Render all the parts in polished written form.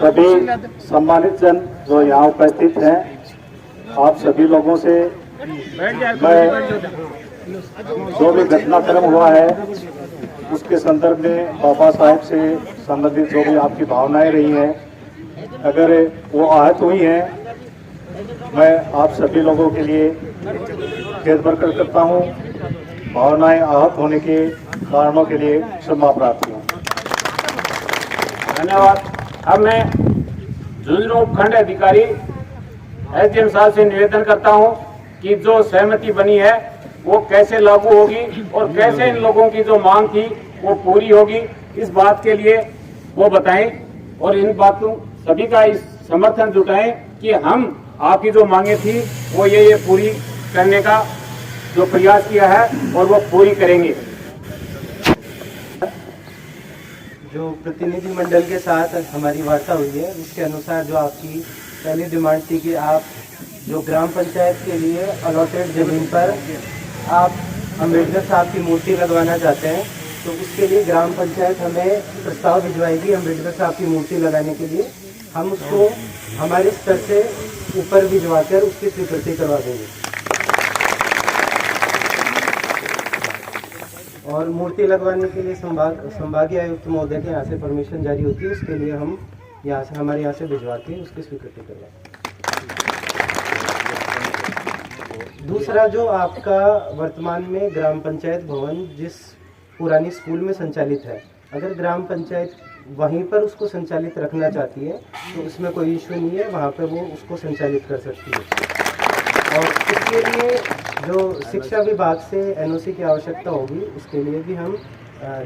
सभी सम्मानित जन जो यहाँ उपस्थित हैं, आप सभी लोगों से मैं जो भी घटनाक्रम हुआ है उसके संदर्भ में बाबा साहेब से संबंधित जो भी आपकी भावनाएं रही हैं, अगर वो आहत हुई हैं, मैं आप सभी लोगों के लिए खेद प्रकट करता हूँ। भावनाएं आहत होने के कारणों के लिए क्षमा प्रार्थी हूँ। धन्यवाद। अब मैं झुंझुनू उपखंड अधिकारी एसडीएम साहब से निवेदन करता हूं कि जो सहमति बनी है वो कैसे लागू होगी और कैसे इन लोगों की जो मांग थी वो पूरी होगी, इस बात के लिए वो बताएं और इन बातों सभी का इस समर्थन जुटाएं कि हम आपकी जो मांगे थी वो ये पूरी करने का जो प्रयास किया है और वो पूरी करेंगे। जो प्रतिनिधि मंडल के साथ हमारी वार्ता हुई है उसके अनुसार जो आपकी पहली डिमांड थी कि आप जो ग्राम पंचायत के लिए अलॉटेड जमीन पर आप अम्बेडकर साहब की मूर्ति लगवाना चाहते हैं, तो उसके लिए ग्राम पंचायत हमें प्रस्ताव भिजवाएगी अम्बेडकर साहब की मूर्ति लगाने के लिए। हम उसको हमारे स्तर से ऊपर भिजवा कर उसकी स्वीकृति करवा देंगे और मूर्ति लगवाने के लिए संभागीय आयुक्त महोदय के यहाँ से परमिशन जारी होती है, उसके लिए हम यहाँ से हमारे यहाँ से भिजवा के उसकी स्वीकृति करवाएं। दूसरा, जो आपका वर्तमान में ग्राम पंचायत भवन जिस पुरानी स्कूल में संचालित है, अगर ग्राम पंचायत वहीं पर उसको संचालित रखना चाहती है तो उसमें कोई इशू नहीं है, वहाँ पर वो उसको संचालित कर सकती है। और इसके लिए जो शिक्षा विभाग से एनओसी की आवश्यकता होगी, उसके लिए भी हम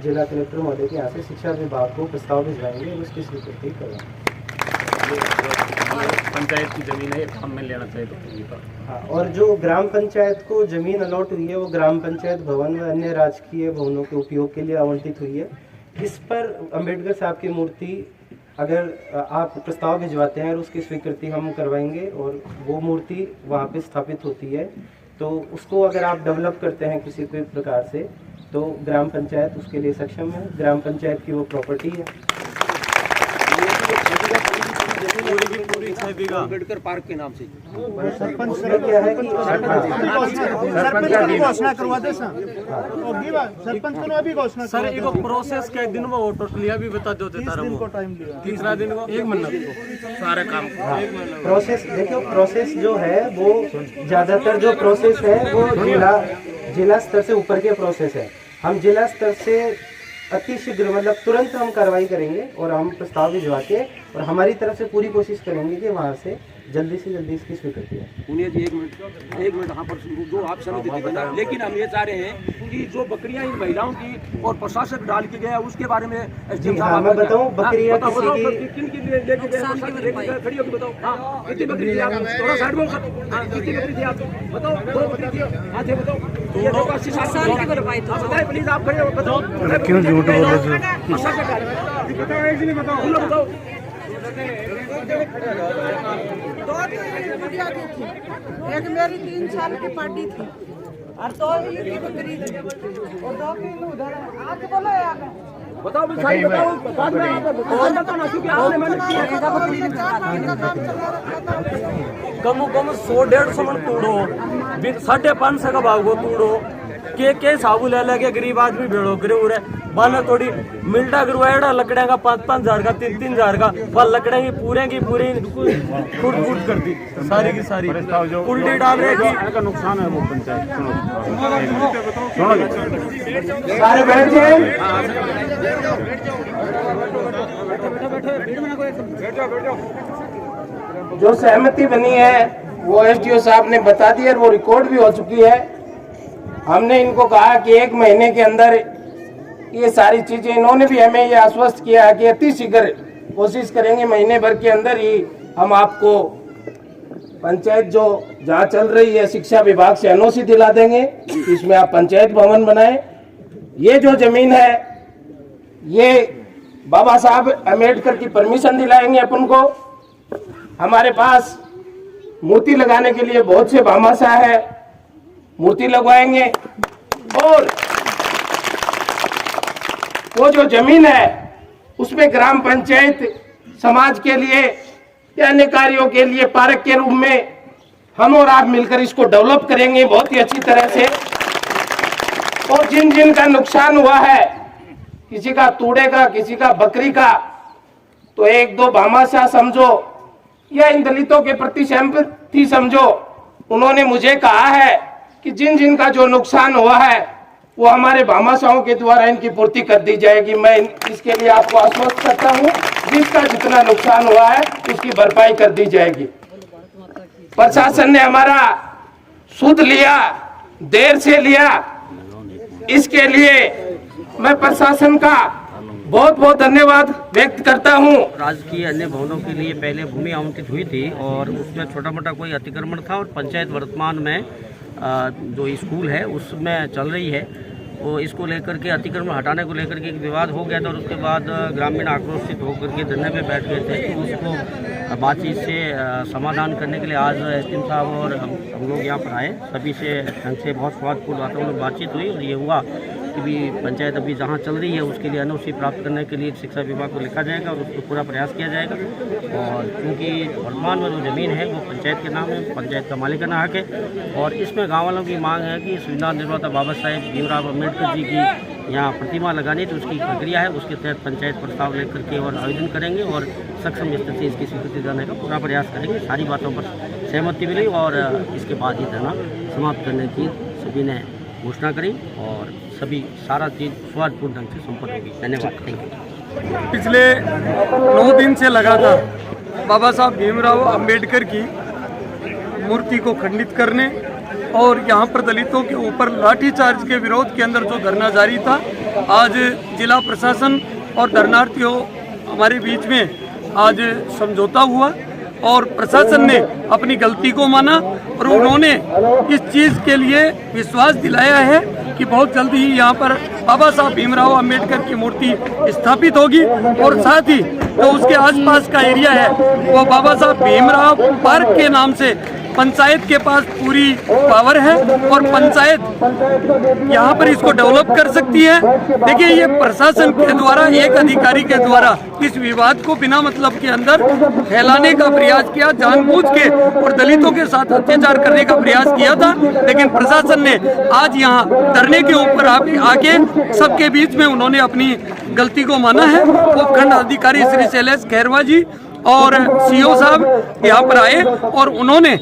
जिला कलेक्टर महोदय के यहाँ से शिक्षा विभाग को प्रस्ताव भिजवाएंगे और उसकी स्वीकृति करवाएंगे। पंचायत की जमीन है, हम में लेना चाहिए तो हाँ, और जो ग्राम पंचायत को जमीन अलॉट हुई है वो ग्राम पंचायत भवन व अन्य राजकीय भवनों के उपयोग के लिए आवंटित हुई है। इस पर अम्बेडकर साहब की मूर्ति अगर आप प्रस्ताव भिजवाते हैं और उसकी स्वीकृति हम करवाएंगे और वो मूर्ति वहाँ पे स्थापित होती है, तो उसको अगर आप डेवलप करते हैं किसी भी प्रकार से, तो ग्राम पंचायत उसके लिए सक्षम है। ग्राम पंचायत की वो प्रॉपर्टी है। अम्बेडकर पार्क के नाम से सरपंच ने क्या है कि घोषणा करवा दे सरपंच को अभी घोषणा सर एगो प्रोसेस के दिन में वो टोटली अभी बता दो दिन को टाइम लिया, तीसरा दिन को 1 महीना सारे काम प्रोसेस देखो। प्रोसेस जो है वो ज्यादातर जो प्रोसेस है वो जिला स्तर से ऊपर के प्रोसेस है। हम जिला स्तर से अति शीघ्र मतलब तुरंत हम कार्रवाई करेंगे और हम प्रस्ताव भिजवा के और हमारी तरफ से पूरी कोशिश करेंगे कि वहाँ से जल्दी इसकी स्वीकृति है। उन्हें जी एक मिनट यहाँ पर जो आप समिति थी बता, लेकिन हम ये चाह रहे हैं कि जो बकरियां इन महिलाओं की और प्रशासक डाल के गया उसके बारे में मैं बताऊँ बकरियां किन की लेके गए खड़ी होकर बताओ। हाँ, कितनी बकरी थी आप थोड़ा साइड में, कितनी बकरी थी आप बताओ, 2 बकरी थी हाथ है बताओ, ये देखो 80 साल की भरपाई बताए प्लीज आप खड़े हो बताओ क्यों झूठ बोल रहे हो बताओ। 2 बकरियां थी, एक मेरी 3 साल की पार्टी थी और 2 की बकरी थी और 2 की उधर आके बोलो यार बताओ भाई बताओ बाद में आप बताना क्योंकि आपने मैंने कम 100-150 मन तोड़ो 550 का भाव को तोड़ो के साबु ले लगे गरीब आदमी भेड़ो गिरे उरे बाना थोड़ी मिल्टा गिरवाएड़ा लकड़ियां का 5-5 हजार का 3-3 हजार का वह लकड़ियां की पूरे फूट कर दी सारी की सारी उल्टी डाल रहे की नुकसान है वो पंचायत। सारे बैठिए। जो सहमति बनी है वो एसडीओ साहब ने बता दी और वो रिकॉर्ड भी हो चुकी है। हमने इनको कहा कि 1 महीने के अंदर ये सारी चीजें, इन्होंने भी हमें ये आश्वस्त किया कि अति शीघ्र कोशिश करेंगे, महीने भर के अंदर ही हम आपको पंचायत जो जहाँ चल रही है शिक्षा विभाग से एनओसी दिला देंगे, इसमें आप पंचायत भवन बनाएं। ये जो जमीन है ये बाबा साहब अम्बेडकर की परमिशन दिलाएंगे अपन को। हमारे पास मूर्ति लगाने के लिए बहुत से भामाशाह है, मूर्ति लगवाएंगे और वो जो जमीन है उसमें ग्राम पंचायत समाज के लिए या अन्य कार्यों के लिए पार्क के रूप में हम और आप मिलकर इसको डेवलप करेंगे बहुत ही अच्छी तरह से। और जिन जिन का नुकसान हुआ है, किसी का तूड़े का, किसी का बकरी का, तो एक दो भामाशाह समझो या इन दलितों के प्रति सिंपैथी समझो। उन्होंने मुझे कहा है कि जिन जिन का जो नुकसान हुआ है वो हमारे भामाशाहों के द्वारा इनकी पूर्ति कर दी जाएगी। मैं इसके लिए आपको आश्वस्त करता हूँ, जिसका जितना नुकसान हुआ है उसकी भरपाई कर दी जाएगी। प्रशासन ने हमारा सुध लिया, देर से लिया, इसके लिए मैं प्रशासन का बहुत बहुत धन्यवाद व्यक्त करता हूँ। राजकीय अन्य भवनों के लिए पहले भूमि आवंटित हुई थी और उसमें छोटा मोटा कोई अतिक्रमण था, और पंचायत वर्तमान में जो स्कूल है उसमें चल रही है, वो इसको लेकर के अतिक्रमण हटाने को लेकर के एक विवाद हो गया था, और उसके बाद ग्रामीण आक्रोशित होकर के धरने पे बैठ गए थे। तो उसको बातचीत से समाधान करने के लिए आज एसडीएम साहब और हम लोग यहाँ पर आए, सभी से ढंग से बहुत सौहार्दपूर्ण वातावरण में बातचीत हुई, और ये हुआ कि भी पंचायत अभी जहाँ चल रही है उसके लिए एनओसी प्राप्त करने के लिए शिक्षा विभाग को लिखा जाएगा और उसको पूरा प्रयास किया जाएगा। और क्योंकि वर्तमान में जो ज़मीन है वो पंचायत के नाम है, पंचायत का मालिकाना हक है, और इसमें गाँव वालों की मांग है कि संविधान निर्माता बाबा साहेब भीमराव अम्बेडकर जी की यहाँ प्रतिमा लगानी, तो उसकी प्रक्रिया है, उसके तहत पंचायत प्रस्ताव लेकर के और आवेदन करेंगे और सक्षम स्तर से इसकी स्वीकृति देने का पूरा प्रयास करेंगे। सारी बातों पर सहमति मिली और इसके बाद ही धरना समाप्त करने की सभी ने घोषणा करी और सभी सारा चीज़ सौहार्दपूर्ण ढंग से संपन्न होगी। धन्यवाद। Thank you. पिछले 9 दिन से लगातार बाबा साहब भीमराव अंबेडकर की मूर्ति को खंडित करने और यहाँ पर दलितों के ऊपर लाठीचार्ज के विरोध के अंदर जो धरना जारी था, आज जिला प्रशासन और धरनार्थियों हमारे बीच में आज समझौता हुआ और प्रशासन ने अपनी गलती को माना और उन्होंने इस चीज़ के लिए विश्वास दिलाया है कि बहुत जल्दी ही यहाँ पर बाबा साहब भीमराव अंबेडकर की मूर्ति स्थापित होगी, और साथ ही जो उसके आसपास का एरिया है वो बाबा साहब भीमराव पार्क के नाम से पंचायत के पास पूरी पावर है और पंचायत यहाँ पर इसको डेवलप कर सकती है। देखिए, ये प्रशासन के द्वारा एक अधिकारी के द्वारा इस विवाद को बिना मतलब के अंदर फैलाने का प्रयास किया, जानबूझ के, और दलितों के साथ अत्याचार करने का प्रयास किया था। लेकिन प्रशासन ने आज यहाँ धरने के ऊपर आके सबके बीच में उन्होंने अपनी गलती को माना है। उपखंड अधिकारी श्री शैलेश खैरवा जी और सीओ साहब यहाँ पर आए और उन्होंने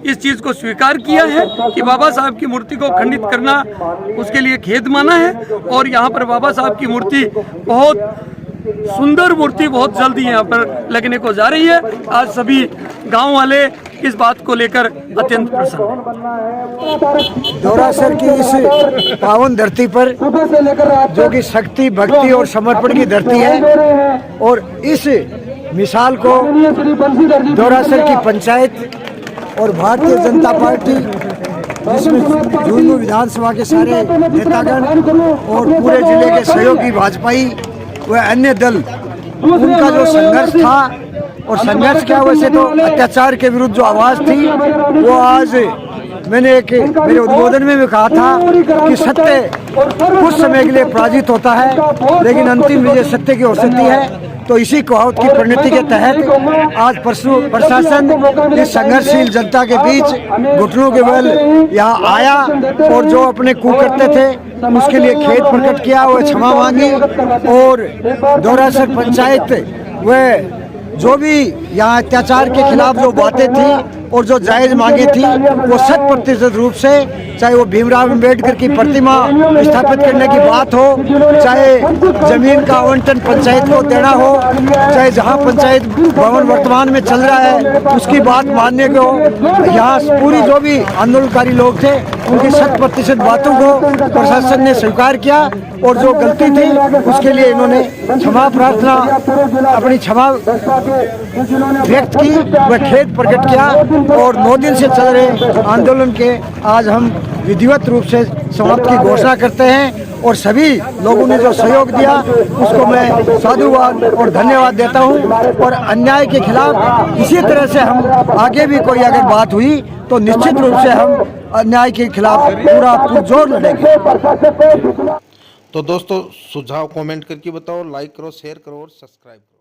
इस चीज को स्वीकार किया है कि बाबा साहब की मूर्ति को खंडित करना उसके लिए खेद माना है, और यहाँ पर बाबा साहब की मूर्ति बहुत सुंदर मूर्ति बहुत जल्दी यहाँ पर लगने को जा रही है। आज सभी गांव वाले इस बात को लेकर अत्यंत प्रसन्न हैं। दौरासर की इस पावन धरती पर जो कि शक्ति, भक्ति और समर्पण की धरती है, और इस मिसाल को दौरासर की पंचायत और भारतीय जनता पार्टी, जिसमें झुंझुनू विधानसभा के सारे नेतागण और पूरे जिले के सहयोगी भाजपाई व अन्य दल, उनका जो संघर्ष था, और संघर्ष क्या, वैसे तो अत्याचार के विरुद्ध जो आवाज थी वो आज मैंने मेरे उद्बोधन में भी कहा था कि सत्य कुछ समय के लिए पराजित होता है, लेकिन अंतिम विजय सत्य की हो सकती है। तो इसी कहावत की परिणति के तहत आज प्रशासन इस संघर्षशील जनता के बीच घुटनों के बल यहाँ आया और जो अपने कुकर्ते थे उसके लिए खेद प्रकट किया, वो क्षमा मांगी, और दौरासर पंचायत व जो भी यहाँ अत्याचार के खिलाफ जो बातें थी और जो जायज मांगे थी वो 100% रूप से, चाहे वो भीमराव अम्बेडकर की प्रतिमा स्थापित करने की बात हो, चाहे जमीन का आवंटन पंचायत को देना हो, चाहे जहाँ पंचायत भवन वर्तमान में चल रहा है उसकी बात मानने को, यहाँ पूरी जो भी आंदोलनकारी लोग थे उनकी 100% बातों को प्रशासन ने स्वीकार किया, और जो गलती थी उसके लिए इन्होंने क्षमा प्रार्थना, अपनी क्षमा व्यक्त की व खेद प्रकट किया, और 9 दिन से चल रहे आंदोलन के आज हम विधिवत रूप से समाप्त की घोषणा करते हैं। और सभी लोगों ने जो सहयोग दिया उसको मैं साधुवाद और धन्यवाद देता हूं, और अन्याय के खिलाफ इसी तरह से हम आगे भी कोई अगर बात हुई तो निश्चित रूप से हम अन्याय के खिलाफ पूरा पुरजोर लड़ेंगे। तो दोस्तों, सुझाव कमेंट करके बताओ, लाइक करो, शेयर करो और सब्सक्राइब करो।